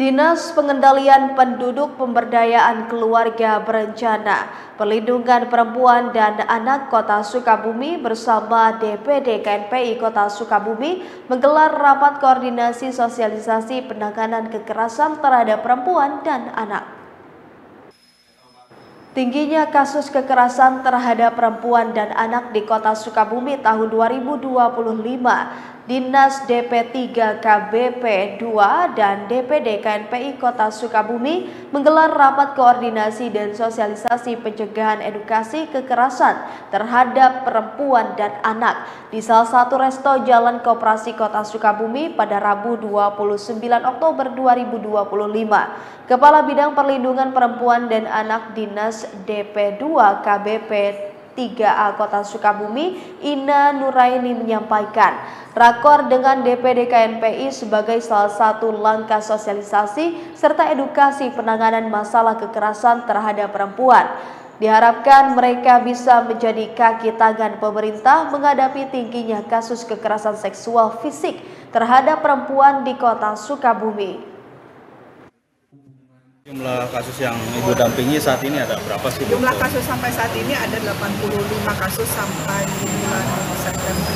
Dinas Pengendalian Penduduk Pemberdayaan Keluarga Berencana Perlindungan Perempuan dan Anak Kota Sukabumi bersama DPD KNPI Kota Sukabumi menggelar rapat koordinasi sosialisasi penanganan kekerasan terhadap perempuan dan anak. Tingginya kasus kekerasan terhadap perempuan dan anak di Kota Sukabumi tahun 2025, Dinas DP3 KBP 2 dan DPD KNPI Kota Sukabumi menggelar rapat koordinasi dan sosialisasi pencegahan edukasi kekerasan terhadap perempuan dan anak di salah satu resto Jalan Koperasi Kota Sukabumi pada Rabu 29 Oktober 2025. Kepala Bidang Perlindungan Perempuan dan Anak Dinas DP2 KBP 3A Kota Sukabumi, Ina Nuraini menyampaikan, rakor dengan DPD KNPI sebagai salah satu langkah sosialisasi serta edukasi penanganan masalah kekerasan terhadap perempuan. Diharapkan mereka bisa menjadi kaki tangan pemerintah menghadapi tingginya kasus kekerasan seksual fisik terhadap perempuan di Kota Sukabumi. Jumlah kasus yang Ibu dampingi saat ini ada berapa sih? Jumlah kasus sampai saat ini ada 85 kasus sampai bulan September.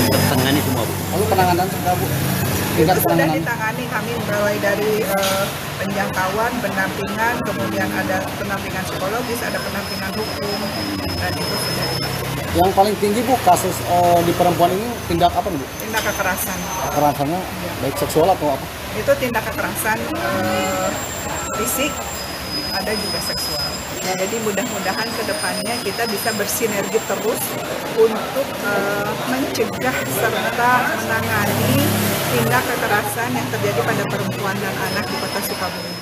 Tertangani semua, Bu? Lalu penanganan sudah, Bu? Itu sudah ditangani, kami mulai dari penjangkauan, pendampingan, kemudian ada pendampingan psikologis, ada pendampingan hukum, dan itu sudah. Yang paling tinggi, Bu, kasus di perempuan ini tindak apa, Bu? Tindak kekerasan. Kekerasannya baik seksual atau apa? Itu tindak kekerasan fisik, ada juga seksual. Jadi mudah-mudahan ke depannya kita bisa bersinergi terus untuk mencegah serta menangani tindak kekerasan yang terjadi pada perempuan dan anak di Kota Sukabumi.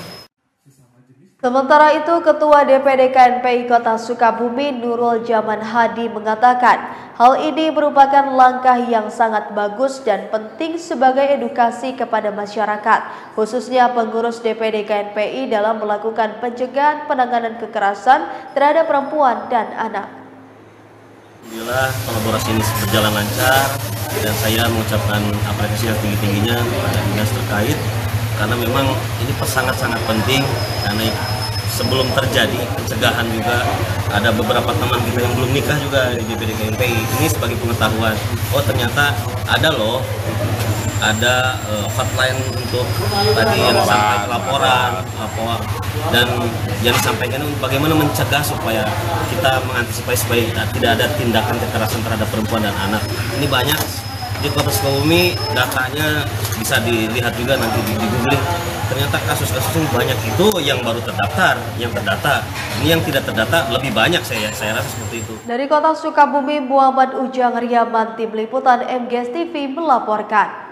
Sementara itu, Ketua DPD KNPI Kota Sukabumi Nurul Jaman Hadi mengatakan, hal ini merupakan langkah yang sangat bagus dan penting sebagai edukasi kepada masyarakat, khususnya pengurus DPD KNPI dalam melakukan pencegahan penanganan kekerasan terhadap perempuan dan anak. Alhamdulillah kolaborasi ini berjalan lancar dan saya mengucapkan apresiasi yang tinggi-tingginya kepada dinas terkait. Karena memang ini sangat-sangat penting, karena sebelum terjadi pencegahan juga ada beberapa teman kita yang belum nikah juga di DPD KNPI. Ini sebagai pengetahuan, oh ternyata ada loh, ada hotline untuk tadi yang sampai laporan, dan yang disampaikan bagaimana mencegah supaya kita mengantisipasi supaya tidak ada tindakan kekerasan terhadap perempuan dan anak. Ini banyak. Di Kota Sukabumi datanya bisa dilihat juga nanti di googling. Ternyata kasus-kasus yang banyak itu yang baru terdaftar, yang terdata. Ini yang tidak terdata lebih banyak saya rasa seperti itu. Dari Kota Sukabumi, Muhammad Ujang Riaman, Tim Liputan MGS TV melaporkan.